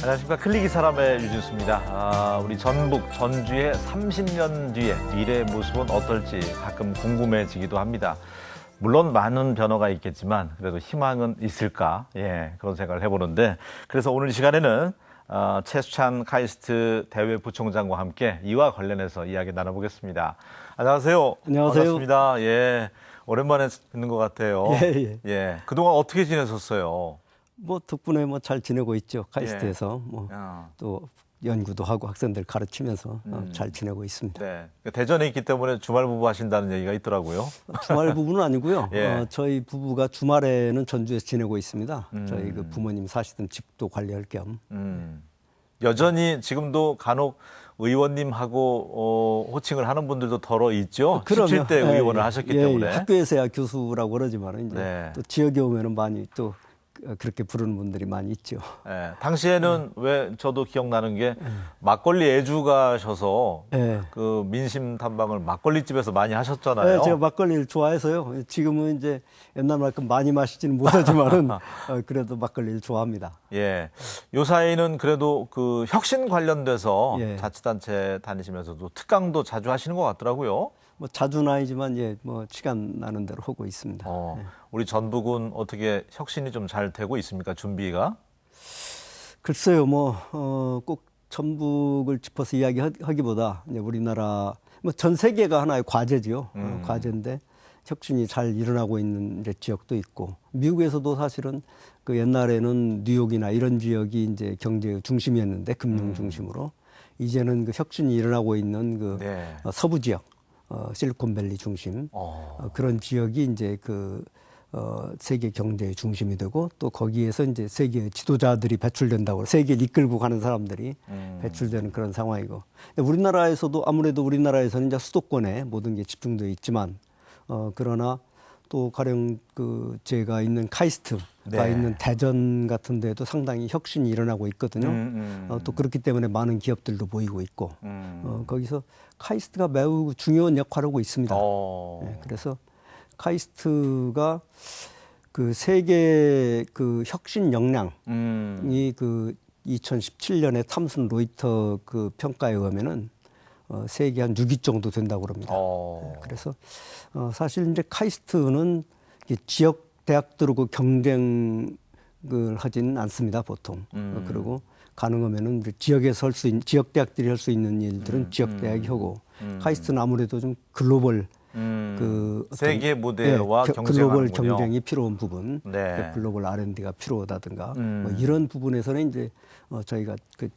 안녕하십니까. 클릭이 사람의 유진수입니다. 우리 전북, 전주의 30년 뒤에 미래의 모습은 어떨지 가끔 궁금해지기도 합니다. 물론 많은 변화가 있겠지만 그래도 희망은 있을까? 그런 생각을 해보는데, 그래서 오늘 이 시간에는 최수찬 카이스트 대외 부총장과 함께 이와 관련해서 이야기 나눠보겠습니다. 안녕하세요. 안녕하세요. 반갑습니다. 오랜만에 뵙는 것 같아요. 그동안 어떻게 지내셨어요? 뭐 덕분에 뭐 잘 지내고 있죠. 카이스트에서 또 연구도 하고 학생들 가르치면서 잘 지내고 있습니다. 네. 대전에 있기 때문에 주말 부부 하신다는 얘기가 있더라고요. 주말 부부는 아니고요. 저희 부부가 주말에는 전주에서 지내고 있습니다. 저희 그 부모님 사시던 집도 관리할 겸. 여전히 지금도 간혹 의원님하고 호칭을 하는 분들도 덜어 있죠. 그럼요. 17대 의원을 하셨기 때문에. 학교에서야 교수라고 그러지만 이제 또 지역에 오면은 많이 또 그렇게 부르는 분들이 많이 있죠. 당시에는 왜 저도 기억나는 게 막걸리 애주가셔서 그 민심 탐방을 막걸리집에서 많이 하셨잖아요. 제가 막걸리를 좋아해서요. 지금은 이제 옛날만큼 많이 마시지는 못하지만은 그래도 막걸리를 좋아합니다. 요 사이는 그래도 그 혁신 관련돼서 자치단체 다니시면서도 특강도 자주 하시는 것 같더라고요. 뭐 자주는 아니지만 뭐 시간 나는 대로 하고 있습니다. 우리 전북은 어떻게 혁신이 좀 잘 되고 있습니까? 준비가? 글쎄요, 꼭 전북을 짚어서 이야기하기보다 이제 우리나라 뭐 전 세계가 하나의 과제지요. 과제인데 혁신이 잘 일어나고 있는 이제 지역도 있고, 미국에서도 사실은 그 옛날에는 뉴욕이나 이런 지역이 이제 경제 중심이었는데 금융 중심으로 이제는 그 혁신이 일어나고 있는 그 서부 지역. 실리콘밸리 중심 그런 지역이 이제 그 세계 경제의 중심이 되고, 또 거기에서 이제 세계 지도자들이 배출된다고, 세계를 이끌고 가는 사람들이 배출되는 그런 상황이고, 근데 우리나라에서도 아무래도 우리나라에서는 이제 수도권에 모든 게 집중되어 있지만 그러나 또 가령 그 제가 있는 카이스트가 있는 대전 같은 데도 상당히 혁신이 일어나고 있거든요. 또 그렇기 때문에 많은 기업들도 모이고 있고 거기서 카이스트가 매우 중요한 역할을 하고 있습니다. 그래서 카이스트가 그 세계 그 혁신 역량이 그 2017년에 탐슨 로이터 그 평가에 의하면은 세계 한 6위 정도 된다고 그럽니다. 그래서 사실 이제 카이스트는 지역 대학들하고 경쟁을 하지는 않습니다, 보통. 그리고 가능하면은 이제 지역에서 할 수 있는, 지역 대학들이 할 수 있는 일들은 지역 대학이 하고, 카이스트는 아무래도 좀 글로벌 그 세계 무대와 글로벌 경쟁이 필요한 부분, 글로벌 R&D가 필요하다든가 뭐 이런 부분에서는 이제 저희가 그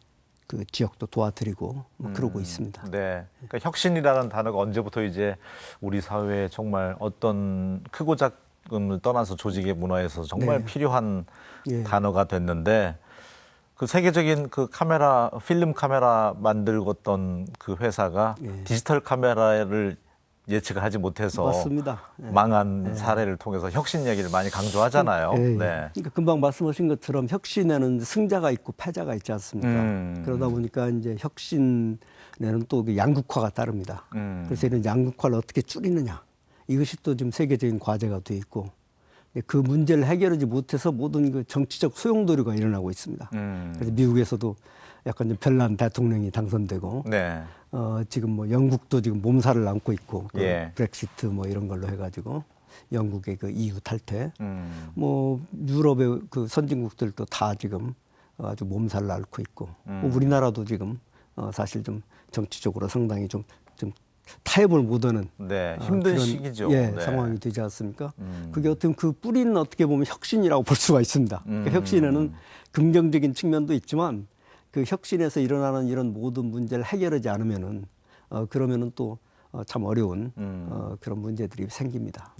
지역도 도와드리고 그러고 있습니다. 그러니까 혁신이라는 단어가 언제부터 이제 우리 사회에 정말 어떤 크고 작음을 떠나서 조직의 문화에서 정말 필요한 단어가 됐는데, 그 세계적인 그 카메라, 필름 카메라 만들었던 그 회사가 디지털 카메라를 예측을 하지 못해서 맞습니다. 망한 사례를 통해서 혁신 얘기를 많이 강조하잖아요. 그러니까 금방 말씀하신 것처럼 혁신에는 승자가 있고 패자가 있지 않습니까? 그러다 보니까 이제 혁신에는 또 양극화가 따릅니다. 그래서 이런 양극화를 어떻게 줄이느냐, 이것이 또 지금 세계적인 과제가 돼 있고, 그 문제를 해결하지 못해서 모든 그 정치적 소용돌이가 일어나고 있습니다. 그래서 미국에서도 약간 좀 별난 대통령이 당선되고, 지금 뭐 영국도 지금 몸살을 앓고 있고, 브렉시트 뭐 이런 걸로 해가지고 영국의 그 EU 탈퇴, 뭐 유럽의 그 선진국들도 다 지금 아주 몸살을 앓고 있고, 우리나라도 지금 사실 좀 정치적으로 상당히 좀 타협을 못하는 힘든 그런 시기죠. 상황이 되지 않습니까? 그게 어떤 그 뿌리는 어떻게 보면 혁신이라고 볼 수가 있습니다. 그 혁신에는 긍정적인 측면도 있지만 그 혁신에서 일어나는 이런 모든 문제를 해결하지 않으면은 그러면은 또 참 어려운 그런 문제들이 생깁니다.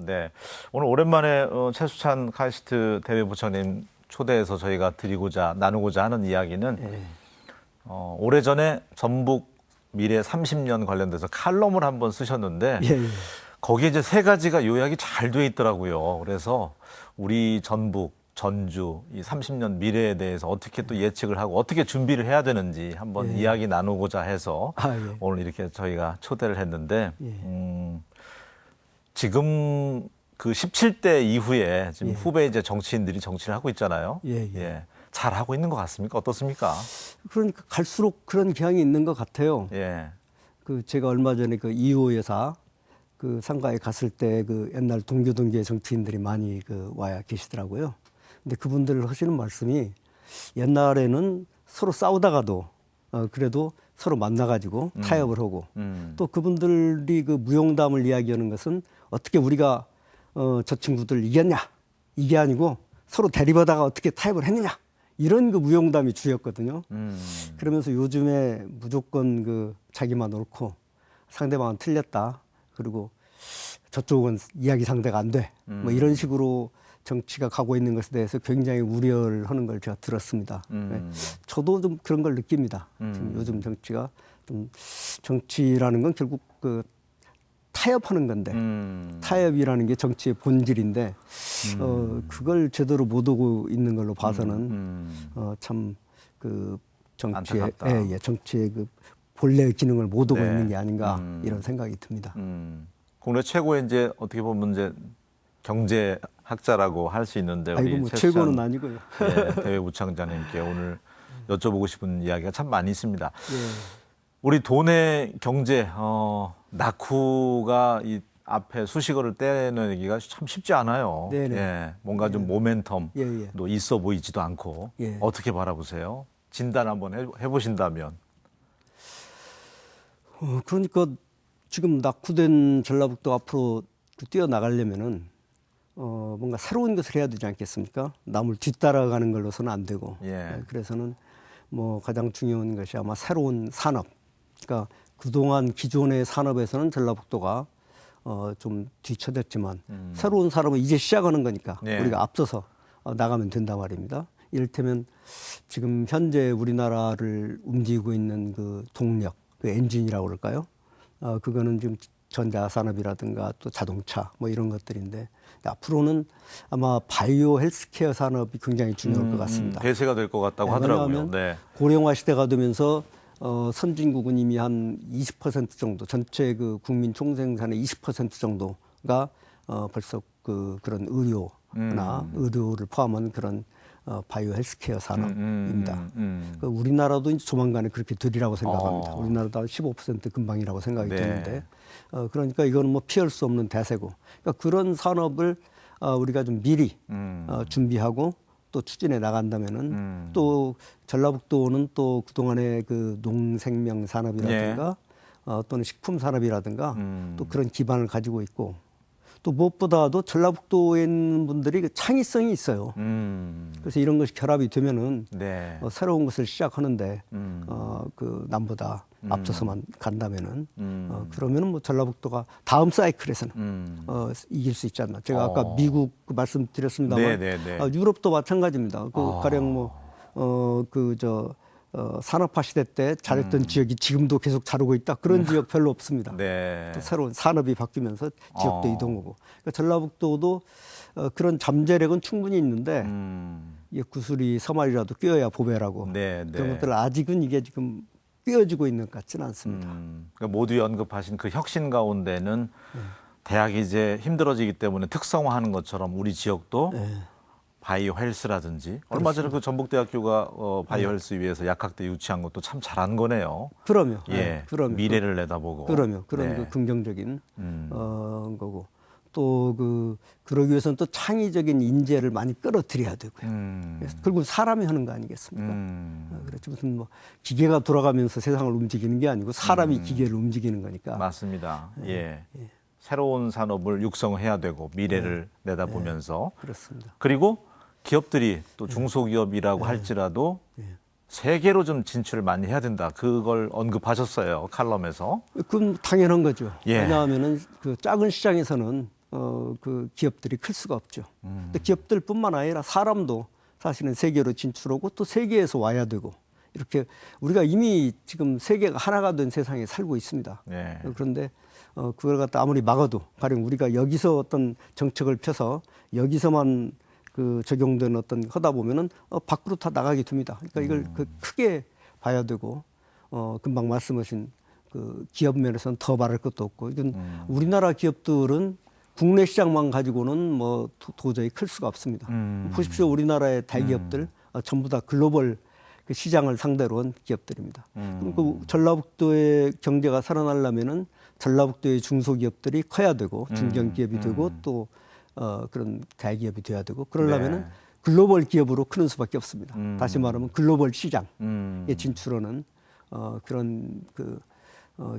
오늘 오랜만에 최수찬 카이스트 대외 부총님 초대해서 저희가 나누고자 하는 이야기는 오래전에 전북 미래 30년 관련돼서 칼럼을 한번 쓰셨는데 거기에 이제 세 가지가 요약이 잘 돼 있더라고요. 그래서 우리 전북, 전주 이 30년 미래에 대해서 어떻게 또 예측을 하고 어떻게 준비를 해야 되는지 한번 이야기 나누고자 해서 오늘 이렇게 저희가 초대를 했는데 지금 그 17대 이후에 지금 후배 이제 정치인들이 정치를 하고 있잖아요. 잘 하고 있는 것 같습니까? 어떻습니까? 그러니까 갈수록 그런 경향이 있는 것 같아요. 예. 그 제가 얼마 전에 그 이호 여사 그 상가에 갔을 때 그 옛날 동교동계 정치인들이 많이 그 와야 계시더라고요. 근데 그분들 하시는 말씀이 옛날에는 서로 싸우다가도 그래도 서로 만나가지고 타협을 하고 또 그분들이 그 무용담을 이야기하는 것은 어떻게 우리가 저 친구들 이겼냐 이게 아니고 서로 대립하다가 어떻게 타협을 했느냐 이런 그 무용담이 주였거든요. 그러면서 요즘에 무조건 그 자기만 옳고 상대방은 틀렸다. 그리고 저쪽은 이야기 상대가 안 돼. 뭐 이런 식으로 정치가 가고 있는 것에 대해서 굉장히 우려를 하는 걸 제가 들었습니다. 네. 저도 좀 그런 걸 느낍니다. 지금 요즘 정치가 좀 정치라는 건 결국 그 타협하는 건데 타협이라는 게 정치의 본질인데 그걸 제대로 못 오고 있는 걸로 봐서는 참 그 정치의 안타깝다. 정치의 그 본래의 기능을 못 오고 있는 게 아닌가 이런 생각이 듭니다. 국내 최고의 이제 어떻게 보면 이제 경제학자라고 할 수 있는데 우리 아이고 뭐 최수찬, 최고는 아니고요. 예, 대외 부총장님께 오늘 여쭤보고 싶은 이야기가 참 많이 있습니다. 예. 우리 돈의 경제, 낙후가 이 앞에 수식어를 떼내기가 참 쉽지 않아요. 네네. 예, 뭔가 좀 모멘텀도 예, 예. 있어 보이지도 않고 예. 어떻게 바라보세요? 진단 한번 해보신다면. 그러니까 지금 낙후된 전라북도 앞으로 뛰어나가려면은 뭔가 새로운 것을 해야 되지 않겠습니까? 남을 뒤따라가는 걸로서는 안 되고. 예. 그래서는 뭐 가장 중요한 것이 아마 새로운 산업. 그러니까 그동안 기존의 산업에서는 전라북도가 좀 뒤처졌지만 새로운 산업은 이제 시작하는 거니까 예. 우리가 앞서서 나가면 된단 말입니다. 이를테면 지금 현재 우리나라를 움직이고 있는 그 동력, 그 엔진이라고 그럴까요? 그거는 지금 전자산업이라든가 또 자동차 뭐 이런 것들인데 앞으로는 아마 바이오 헬스케어 산업이 굉장히 중요할 것 같습니다. 대세가 될 것 같다고 하더라고요. 왜냐하면 네. 고령화 시대가 되면서 선진국은 이미 한 20% 정도 전체 그 국민 총생산의 20% 정도가 벌써 그런 의료나 의료를 포함한 그런 바이오 헬스케어 산업입니다. 그 우리나라도 이제 조만간에 그렇게 되리라고 생각합니다. 우리나라도 15% 금방이라고 생각이 네. 되는데 그러니까 이거는 뭐 피할 수 없는 대세고 그러니까 그런 산업을 우리가 좀 미리 준비하고 또 추진해 나간다면은 또 전라북도는 또 그동안의 그 농생명 산업이라든가 또는 식품 산업이라든가 또 그런 기반을 가지고 있고 또 무엇보다도 전라북도에 있는 분들이 그 창의성이 있어요. 그래서 이런 것이 결합이 되면은 네. 새로운 것을 시작하는데 그 남보다 앞서서만 간다면은 그러면은 뭐 전라북도가 다음 사이클에서는 이길 수 있지 않나. 제가 아까 미국 그 말씀드렸습니다만 네, 네, 네. 유럽도 마찬가지입니다. 그 가령 뭐 산업화 시대 때 잘했던 지역이 지금도 계속 자르고 있다. 그런 지역 별로 없습니다. 네. 또 새로운 산업이 바뀌면서 지역도 이동하고. 그러니까 전라북도도 그런 잠재력은 충분히 있는데 이게 구슬이 서말이라도 꿰어야 보배라고. 네, 네. 그런 것들 아직은 이게 지금 꿰어지고 있는 것 같지는 않습니다. 그러니까 모두 언급하신 그 혁신 가운데는 대학이 이제 힘들어지기 때문에 특성화하는 것처럼 우리 지역도 바이오 헬스라든지 얼마 전에 그 전북대학교가 바이오 헬스 위해서 약학대 유치한 것도 참 잘한 거네요. 그럼요. 예, 그럼요. 미래를 내다보고. 그럼요. 그런 네. 그 긍정적인 거고 또 그러기 위해서는 또 창의적인 인재를 많이 끌어들여야 되고요. 그래서 결국 사람이 하는 거 아니겠습니까? 그렇지 무슨 뭐 기계가 돌아가면서 세상을 움직이는 게 아니고 사람이 기계를 움직이는 거니까. 맞습니다. 예. 새로운 산업을 육성해야 되고 미래를 내다보면서 그렇습니다. 그리고 기업들이 또 중소기업이라고 할지라도 세계로 좀 진출을 많이 해야 된다. 그걸 언급하셨어요. 칼럼에서. 그건 당연한 거죠. 예. 왜냐하면은 그 작은 시장에서는 그 기업들이 클 수가 없죠. 근데 기업들뿐만 아니라 사람도 사실은 세계로 진출하고 또 세계에서 와야 되고 이렇게 우리가 이미 지금 세계가 하나가 된 세상에 살고 있습니다. 네. 그런데 그걸 갖다 아무리 막아도 가령 우리가 여기서 어떤 정책을 펴서 여기서만 그 적용된 어떤 하다 보면은 밖으로 다 나가게 됩니다. 그러니까 이걸 그 크게 봐야 되고 금방 말씀하신 그 기업 면에서는 더 말할 것도 없고 이건 우리나라 기업들은 국내 시장만 가지고는 뭐 도저히 클 수가 없습니다. 보십시오. 우리나라의 대기업들 전부 다 글로벌 그 시장을 상대로 한 기업들입니다. 그럼 그 전라북도의 경제가 살아나려면은 전라북도의 중소기업들이 커야 되고 중견기업이 되고 또 그런 대기업이 돼야 되고 그러려면은 네. 글로벌 기업으로 크는 수밖에 없습니다. 다시 말하면 글로벌 시장에 진출하는 그런 그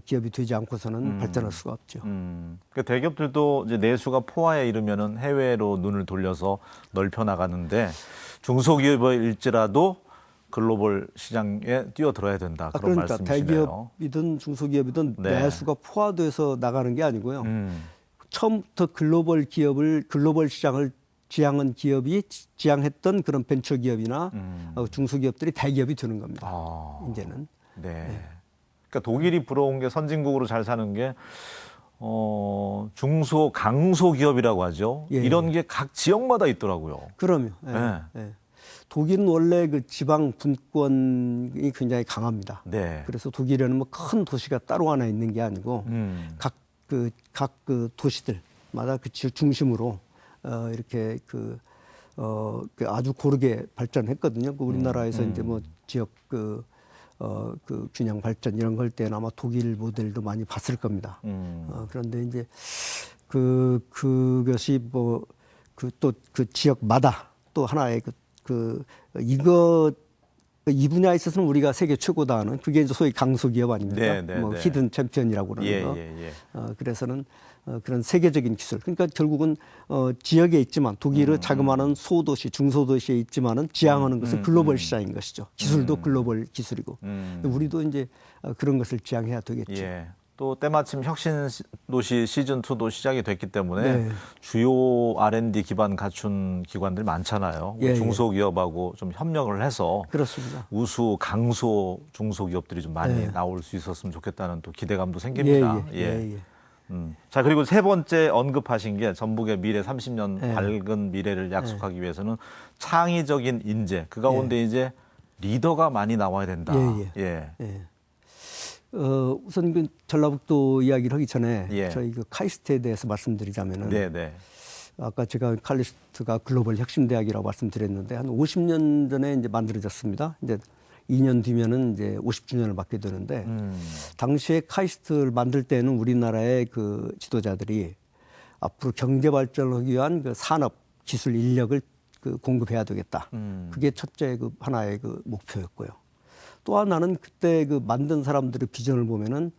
기업이 되지 않고서는 발전할 수가 없죠. 그러니까 대기업들도 이제 내수가 포화에 이르면은 해외로 눈을 돌려서 넓혀 나가는데 중소기업일지라도 글로벌 시장에 뛰어들어야 된다. 그런 그러니까 말씀이시네요. 대기업이든 중소기업이든 네. 내수가 포화돼서 나가는 게 아니고요. 처음부터 글로벌 기업을 글로벌 시장을 지향한 기업이 지향했던 그런 벤처 기업이나 중소기업들이 대기업이 되는 겁니다. 이제는. 네. 그러니까 독일이 부러운 게 선진국으로 잘 사는 게 중소 강소 기업이라고 하죠. 예, 이런 게 각 지역마다 있더라고요. 그럼요. 예, 네. 예. 독일은 원래 그 지방 분권이 굉장히 강합니다. 네. 그래서 독일에는 뭐 큰 도시가 따로 하나 있는 게 아니고 각 그 도시들마다 그 지역 중심으로 이렇게 그 아주 고르게 발전했거든요. 그 우리나라에서 이제 뭐 지역 그 균형 발전 이런 걸 때는 아마 독일 모델도 많이 봤을 겁니다. 그런데 이제 그것이 뭐 또 그 지역마다 또 하나의 이 분야에 있어서는 우리가 세계 최고다 하는 그게 이제 소위 강소기업 아닙니까? 네, 네, 뭐 네. 히든 챔피언이라고 그러는 예, 거. 예, 예. 그래서는 그런 세계적인 기술. 그러니까 결국은 지역에 있지만 독일의 자그마한 소도시, 중소도시에 있지만은 지향하는 것은 글로벌 시장인 것이죠. 기술도 글로벌 기술이고. 우리도 이제 그런 것을 지향해야 되겠죠. 예. 또 때마침 혁신 도시 시즌 2도 시작이 됐기 때문에 네. 주요 R&D 기반 갖춘 기관들 많잖아요. 예, 예. 중소기업하고 좀 협력을 해서 그렇습니다. 우수 강소 중소기업들이 좀 많이 네. 나올 수 있었으면 좋겠다는 또 기대감도 생깁니다. 예. 자, 그리고 세 번째 언급하신 게 전북의 미래 30년 예. 밝은 미래를 약속하기 위해서는 창의적인 인재, 그 가운데 이제 리더가 많이 나와야 된다. 예. 우선 그 전라북도 이야기를 하기 전에 예. 저희 그 카이스트에 대해서 말씀드리자면은 네. 아까 제가 카이스트가 글로벌 혁신 대학이라고 말씀드렸는데 한 50년 전에 이제 만들어졌습니다. 이제 2년 뒤면은 이제 50주년을 맞게 되는데 당시에 카이스트를 만들 때는 우리나라의 그 지도자들이 앞으로 경제 발전을 하기 위한 그 산업 기술 인력을 그 공급해야 되겠다. 그게 첫째 그 하나의 그 목표였고요. 또 하나는 그때 그 만든 사람들의 비전을 보면은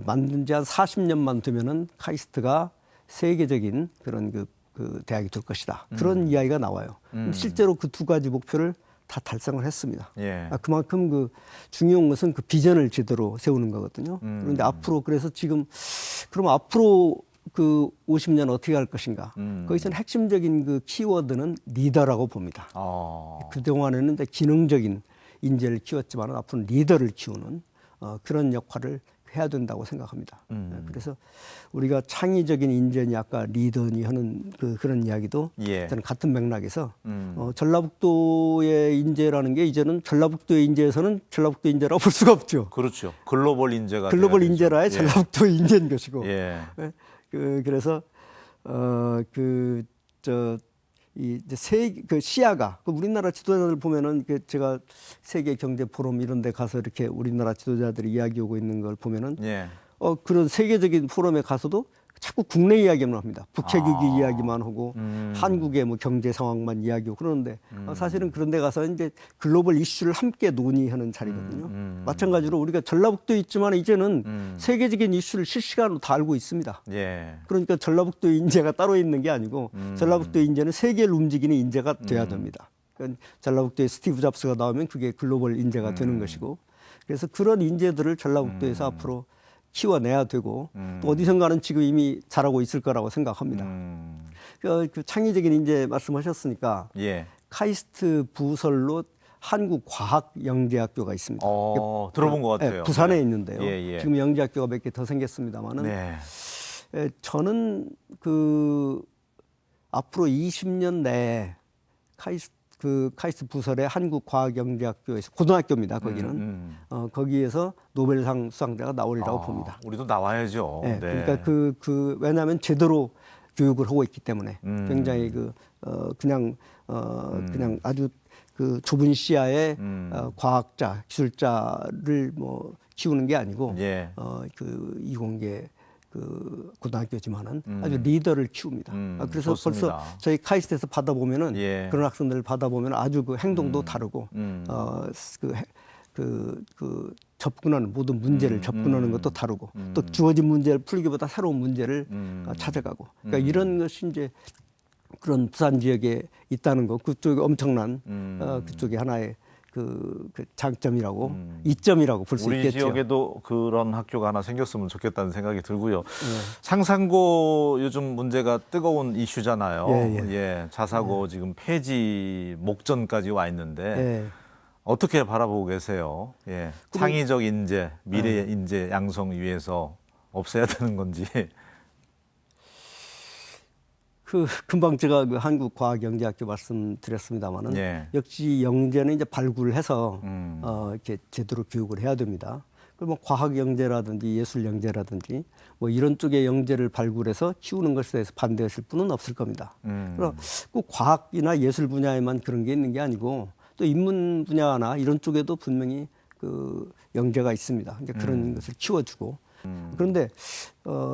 만든 지 한 40년만 되면은 카이스트가 세계적인 그런 그 대학이 될 것이다. 그런 이야기가 나와요. 실제로 그 두 가지 목표를 다 달성을 했습니다. 예. 그만큼 그 중요한 것은 그 비전을 제대로 세우는 거거든요. 그런데 앞으로 그래서 지금 그럼 앞으로 그 50년 어떻게 할 것인가? 거기서는 핵심적인 그 키워드는 리더라고 봅니다. 그동안에는 이제 기능적인 인재를 키웠지만 앞으로는 리더를 키우는 그런 역할을 해야 된다고 생각합니다. 그래서 우리가 창의적인 인재니 아까 리더니 하는 그런 이야기도 예. 저는 같은 맥락에서 전라북도의 인재라는 게 이제는 전라북도의 인재에서는 전라북도 인재라고 볼 수가 없죠. 그렇죠. 글로벌 인재가 글로벌 돼야 되죠. 인재라야 전라북도 인재인 것이고. 예. 그래서 그 시야가 우리나라 지도자들 보면은 제가 세계 경제 포럼 이런 데 가서 이렇게 우리나라 지도자들이 이야기하고 있는 걸 보면은 예. 그런 세계적인 포럼에 가서도 자꾸 국내 이야기만 합니다. 북핵위기 이야기만 하고 한국의 뭐 경제 상황만 이야기하고 그러는데 사실은 그런 데 가서 이제 글로벌 이슈를 함께 논의하는 자리거든요. 마찬가지로 우리가 전라북도에 있지만 이제는 세계적인 이슈를 실시간으로 다 알고 있습니다. 예. 그러니까 전라북도 인재가 따로 있는 게 아니고 전라북도 인재는 세계를 움직이는 인재가 돼야 됩니다. 그러니까 전라북도에 스티브 잡스가 나오면 그게 글로벌 인재가 되는 것이고 그래서 그런 인재들을 전라북도에서 앞으로 키워내야 되고 또 어디선가는 지금 이미 잘하고 있을 거라고 생각합니다. 그 창의적인 인재 말씀하셨으니까 예. 카이스트 부설로 한국과학영재학교가 있습니다. 들어본 것 같아요. 부산에 네. 있는데요. 예. 지금 영재학교가 몇 개 더 생겼습니다만은 네. 저는 앞으로 20년 내에 카이스트 부설의 한국과학영재학교에서 고등학교입니다. 거기는 거기에서 노벨상 수상자가 나오리라고 봅니다. 우리도 나와야죠. 네, 네. 그러니까 왜냐하면 제대로 교육을 하고 있기 때문에 굉장히 그냥 아주 그 좁은 시야의 과학자, 기술자를 뭐 키우는 게 아니고 예. 그 이공계 그 고등학교지만은 아주 리더를 키웁니다. 그래서 좋습니다. 벌써 저희 카이스트에서 받아보면은 예. 그런 학생들을 받아보면 아주 그 행동도 다르고 그 접근하는 모든 문제를 접근하는 것도 다르고 또 주어진 문제를 풀기보다 새로운 문제를 찾아가고 그러니까 이런 것이 이제 그런 부산 지역에 있다는 거 그쪽에 엄청난 그쪽에 하나의 그 장점이라고 이점이라고 볼 수 우리 있겠죠. 지역에도 그런 학교가 하나 생겼으면 좋겠다는 생각이 들고요. 상산고 요즘 문제가 뜨거운 이슈잖아요. 예. 자사고 지금 폐지 목전까지 와 있는데 예. 어떻게 바라보고 계세요? 예. 창의적 인재, 미래 인재 양성 위해서 없애야 되는 건지. 그 금방 제가 그 한국과학영재학교 말씀드렸습니다마는 예. 역시 영재는 이제 발굴해서 이렇게 제대로 교육을 해야 됩니다. 뭐 과학영재라든지 예술영재라든지 뭐 이런 쪽의 영재를 발굴해서 키우는 것에 대해서 반대하실 분은 없을 겁니다. 그럼 꼭 과학이나 예술 분야에만 그런 게 있는 게 아니고 또 인문 분야나 이런 쪽에도 분명히 그 영재가 있습니다. 이제 그런 것을 키워주고 그런데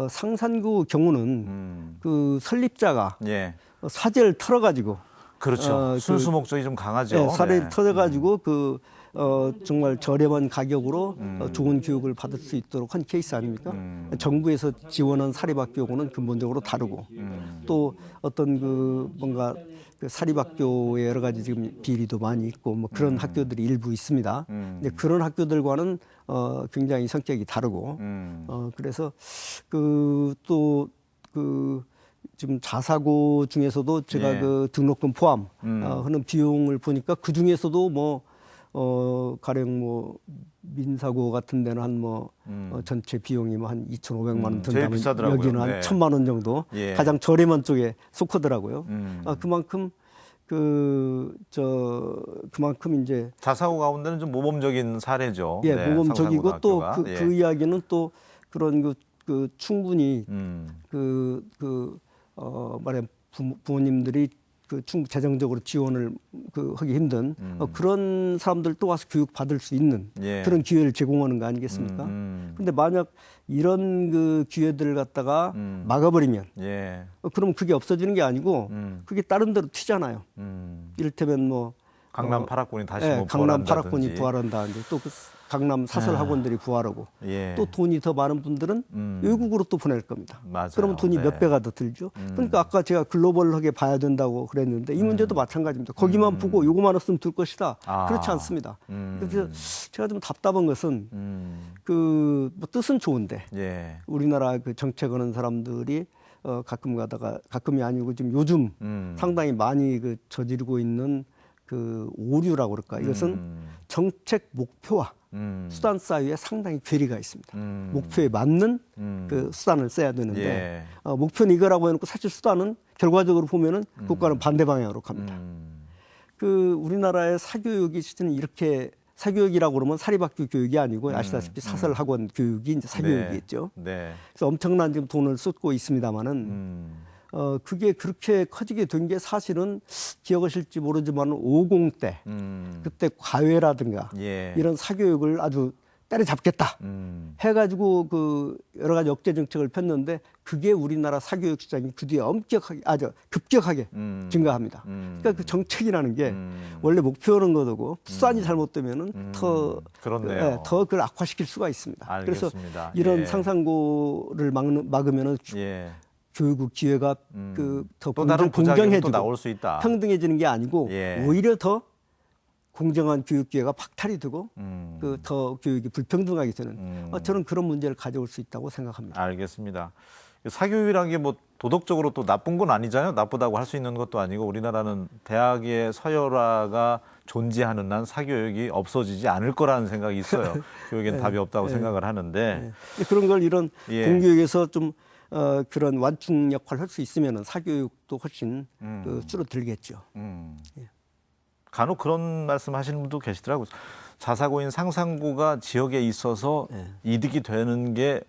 상산구 경우는 그 설립자가 예. 사제를 털어가지고 그렇죠. 순수 목적이 좀 강하죠. 네, 사례를 털어가지고 그 정말 저렴한 가격으로 좋은 교육을 받을 수 있도록 한 케이스 아닙니까? 정부에서 지원한 사립학교하고는 근본적으로 다르고 또 어떤 그 뭔가 그 사립학교에 여러 가지 지금 비리도 많이 있고 뭐 그런 학교들이 일부 있습니다. 근데 그런 학교들과는 굉장히 성격이 다르고 그래서 그 또 그 지금 자사고 중에서도 제가 예. 그 등록금 포함 하는 비용을 보니까 그 중에서도 뭐 가령 뭐 민사고 같은 데는 한 뭐 전체 비용이 뭐 한 2,500만 원 제일 든다면 비싸더라고요. 여기는 한 네. 1,000만 원 정도 예. 가장 저렴한 쪽에 속하더라고요. 그만큼 그만큼 이제 자사고 가운데는 좀 모범적인 사례죠. 예, 네, 모범적이고 또 상산고등학교가. 그 이야기는 또 그런 그 충분히 말하면 부모님들이 그 재정적으로 지원을 하기 힘든 그런 사람들 또 와서 교육 받을 수 있는 예. 그런 기회를 제공하는 거 아니겠습니까? 그런데 만약 이런 그 기회들을 갖다가 막아버리면 예. 그러면 그게 없어지는 게 아니고 그게 다른 데로 튀잖아요. 이를테면 뭐 강남 파락군이 다시 뭐 강남 부활한다든지. 파락군이 부활한다든지 또 그 강남 사설 학원들이 부활하고 예. 또 돈이 더 많은 분들은 외국으로 또 보낼 겁니다. 맞아요. 그러면 돈이 네. 몇 배가 더 들죠. 그러니까 아까 제가 글로벌하게 봐야 된다고 그랬는데 이 문제도 마찬가지입니다. 거기만 보고 요거만 없으면 될 것이다. 그렇지 않습니다. 그래서 제가 좀 답답한 것은 그 뭐 뜻은 좋은데 예. 우리나라 그 정책하는 사람들이 가끔 가다가 가끔이 아니고 지금 요즘 상당히 많이 그 저지르고 있는 그 오류라고 그럴까 이것은 정책 목표와 수단 사이에 상당히 괴리가 있습니다. 목표에 맞는 그 수단을 써야 되는데 예. 목표는 이거라고 해놓고 사실 수단은 결과적으로 보면은 그것과는 반대 방향으로 갑니다. 그 우리나라의 사교육이 실제는 이렇게 사교육이라고 그러면 사립학교 교육이 아니고 아시다시피 사설학원 교육이 이제 사교육이겠죠. 네. 그래서 엄청난 지금 돈을 쏟고 있습니다만은 그게 그렇게 커지게 된 게 사실은 기억하실지 모르지만 50 때 그때 과외라든가 예. 이런 사교육을 아주 때려잡겠다 해가지고 그 여러 가지 억제 정책을 폈는데 그게 우리나라 사교육 시장이 그 뒤에 엄격하게 아주 급격하게 증가합니다. 그러니까 그 정책이라는 게 원래 목표는 거고 수단이 잘못되면은 그렇네요. 더 그걸 악화시킬 수가 있습니다. 알겠습니다. 그래서 이런 예. 상산고를 막으면은 예. 교육 기회가 더 또 다른 부작용이 또 공정해지고 나올 수 있다. 평등해지는 게 아니고 예. 오히려 더 공정한 교육 기회가 박탈이 되고 그 더 교육이 불평등하게 되는 저는 그런 문제를 가져올 수 있다고 생각합니다. 알겠습니다. 사교육이란 게 뭐 도덕적으로 또 나쁜 건 아니잖아요. 나쁘다고 할 수 있는 것도 아니고 우리나라는 대학의 서열화가 존재하는 한 사교육이 없어지지 않을 거라는 생각이 있어요. 교육엔 답이 없다고 생각을 하는데 그런 걸 이런 예. 공교육에서 좀 그런 완충 역할을 할 수 있으면 사교육도 훨씬 줄어들겠죠. 간혹 그런 말씀하시는 분도 계시더라고요. 자사고인 상산고가 지역에 있어서 이득이 되는 게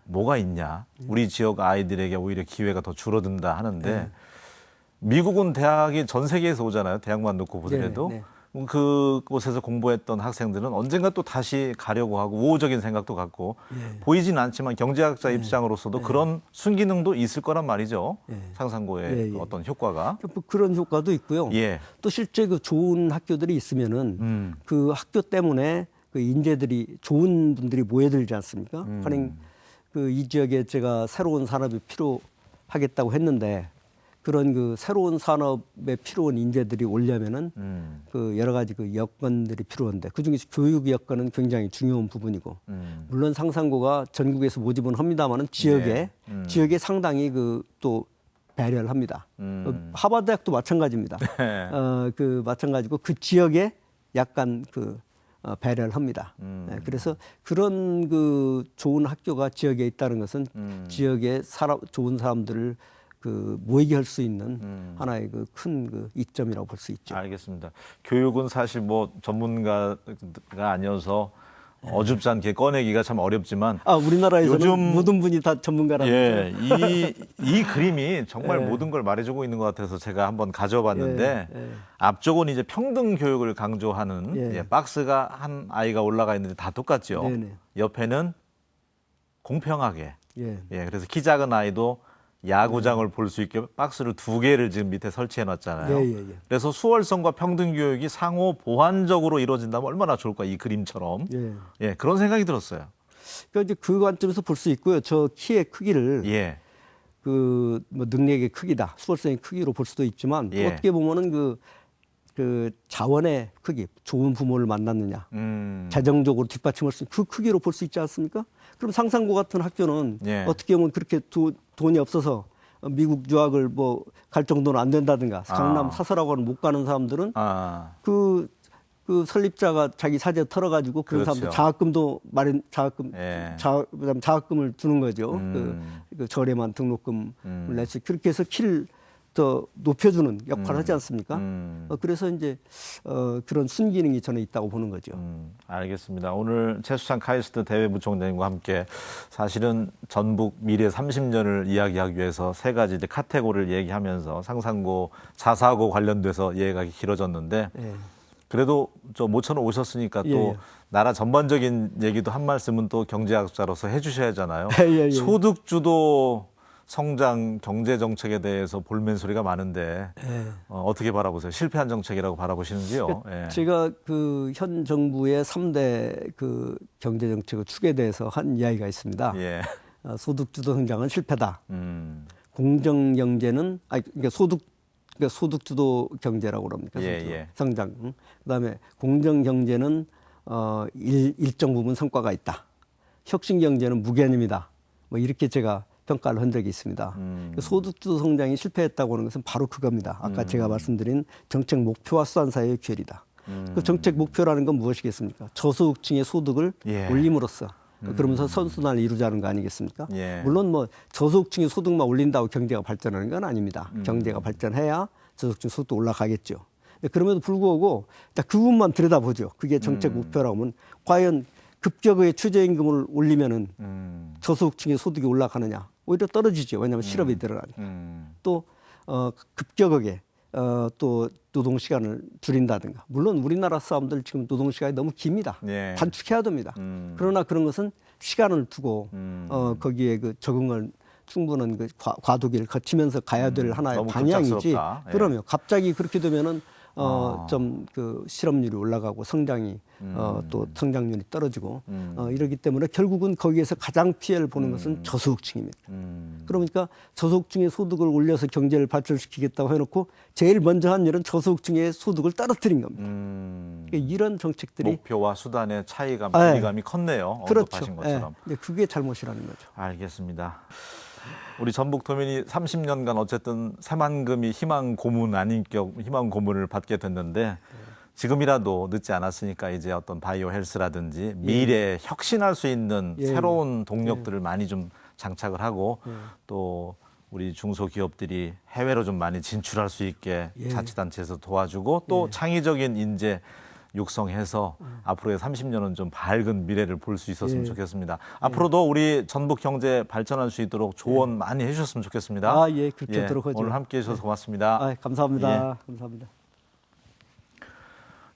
뭐가 있냐. 우리 지역 아이들에게 오히려 기회가 더 줄어든다 하는데 미국은 대학이 전 세계에서 오잖아요. 대학만 놓고 보더라도. 그곳에서 공부했던 학생들은 언젠가 또 다시 가려고 하고 우호적인 생각도 갖고 보이진 않지만 경제학자 입장으로서도 그런 순기능도 있을 거란 말이죠. 상상고의 어떤 효과가. 뭐 그런 효과도 있고요. 예. 또 실제 그 좋은 학교들이 있으면은 그 학교 때문에 그 인재들이 좋은 분들이 모여들지 않습니까? 가령 그 이 지역에 제가 새로운 산업이 필요하겠다고 했는데 그런 그 새로운 산업에 필요한 인재들이 오려면은 그 여러 가지 그 여건들이 필요한데 그중에서 교육 여건은 굉장히 중요한 부분이고 물론 상상고가 전국에서 모집은 합니다만은 지역에 상당히 그 또 배려를 합니다. 하버드 대학도 마찬가지입니다. 그 마찬가지고 그 지역에 약간 그 배려를 합니다. 그래서 그런 그 좋은 학교가 지역에 있다는 것은 지역에 좋은 사람들을 그 모이게 할 수 있는 하나의 그 큰 그 이점이라고 볼 수 있죠. 알겠습니다. 교육은 사실 뭐 전문가가 아니어서 어줍지 않게 꺼내기가 참 어렵지만 우리나라에서는 요즘 모든 분이 다 전문가라는 예, 이 그림이 정말 모든 걸 말해주고 있는 것 같아서 제가 한번 가져봤는데 앞쪽은 이제 평등 교육을 강조하는 박스가 한 아이가 올라가 있는데 다 똑같죠. 옆에는 공평하게. 그래서 키 작은 아이도 야구장을 볼 수 있게 박스를 2개를 지금 밑에 설치해 놨잖아요. 그래서 수월성과 평등 교육이 상호 보완적으로 이루어진다면 얼마나 좋을까, 이 그림처럼. 그런 생각이 들었어요. 그러니까 이제 그 관점에서 볼 수 있고요. 저 키의 크기를 그 뭐 능력의 크기다, 수월성의 크기로 볼 수도 있지만 또 어떻게 보면은 그 자원의 크기, 좋은 부모를 만났느냐, 재정적으로 뒷받침할 수 있는 그 크기로 볼 수 있지 않습니까? 그럼 상상고 같은 학교는 어떻게 보면 그렇게 돈이 없어서 미국 유학을 뭐 갈 정도는 안 된다든가 강남 사설학원을 못 가는 사람들은 그 설립자가 자기 사재 털어가지고 그런 사람들 장학금도 그다음 장학금을 주는 거죠. 그 저렴한 등록금을 내서 그렇게 해서 키를 더 높여주는 역할을 하지 않습니까? 그래서 이제 그런 순기능이 저는 있다고 보는 거죠. 알겠습니다. 오늘 최수찬 카이스트 대외부총장님과 함께 사실은 전북 미래 30년을 이야기하기 위해서 3가지 이제 카테고리를 얘기하면서 상상고, 자사고 관련돼서 얘기가 길어졌는데 그래도 저 모처럼 오셨으니까 또 나라 전반적인 얘기도 한 말씀은 또 경제학자로서 해주셔야 하잖아요. 소득주도 성장 경제 정책에 대해서 볼멘 소리가 많은데 어떻게 바라보세요? 실패한 정책이라고 바라보시는지요? 제가 그 현 정부의 3대 그 경제 정책의 축에 대해서 한 이야기가 있습니다. 소득주도 성장은 실패다. 공정 경제는 그러니까 소득주도 경제라고 그럽니까? 성장. 그다음에 공정 경제는 일정 부분 성과가 있다. 혁신 경제는 무개념이다. 뭐 이렇게 제가 평가를 한 적이 있습니다. 소득주도 성장이 실패했다고 하는 것은 바로 그겁니다. 아까 제가 말씀드린 정책 목표와 수단 사이의 괴리다. 그 정책 목표라는 건 무엇이겠습니까? 저소득층의 소득을 올림으로써 그러면서 선순환을 이루자는 거 아니겠습니까? 물론 뭐 저소득층의 소득만 올린다고 경제가 발전하는 건 아닙니다. 경제가 발전해야 저소득층 소득도 올라가겠죠. 그럼에도 불구하고 그 부분만 들여다보죠. 그게 정책 목표라면 과연 급격하게 최저임금을 올리면은 저소득층의 소득이 올라가느냐? 오히려 떨어지죠. 왜냐하면 실업이 늘어나니까. 또 급격하게 또 노동 시간을 줄인다든가. 물론 우리나라 사람들 지금 노동 시간이 너무 깁니다. 단축해야 됩니다. 그러나 그런 것은 시간을 두고 거기에 그 적응을 충분한 그 과도기를 거치면서 가야 될 하나의 방향이지. 그러면 갑자기 그렇게 되면은 좀 그 실업률이 올라가고 성장이 또 성장률이 떨어지고 이러기 때문에 결국은 거기에서 가장 피해를 보는 것은 저소득층입니다. 그러니까 저소득층의 소득을 올려서 경제를 발전시키겠다고 해놓고 제일 먼저 한 일은 저소득층의 소득을 떨어뜨린 겁니다. 그러니까 이런 정책들이 목표와 수단의 차이감, 괴리감이 컸네요. 언급하신 것처럼. 그게 잘못이라는 거죠. 알겠습니다. 우리 전북도민이 30년간 어쨌든 새만금이 희망 고문 아닌 격 희망 고문을 받게 됐는데 지금이라도 늦지 않았으니까 이제 어떤 바이오 헬스라든지 미래에 혁신할 수 있는 새로운 동력들을 많이 좀 장착을 하고 또 우리 중소기업들이 해외로 좀 많이 진출할 수 있게 자치단체에서 도와주고 또 창의적인 인재 육성해서 앞으로의 30년은 좀 밝은 미래를 볼 수 있었으면 좋겠습니다. 앞으로도 우리 전북 경제 발전할 수 있도록 조언 많이 해주셨으면 좋겠습니다. 그렇게 하도록 하죠. 오늘 함께해 주셔서 고맙습니다. 감사합니다. 감사합니다.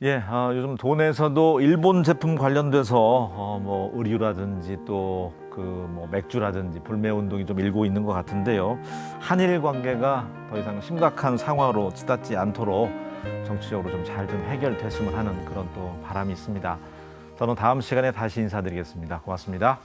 예, 요즘 돈에서도 일본 제품 관련돼서 뭐 의류라든지 또 그 뭐 맥주라든지 불매 운동이 좀 일고 있는 것 같은데요. 한일 관계가 더 이상 심각한 상황으로 치닫지 않도록 정치적으로 좀 잘 좀 해결됐으면 하는 그런 또 바람이 있습니다. 저는 다음 시간에 다시 인사드리겠습니다. 고맙습니다.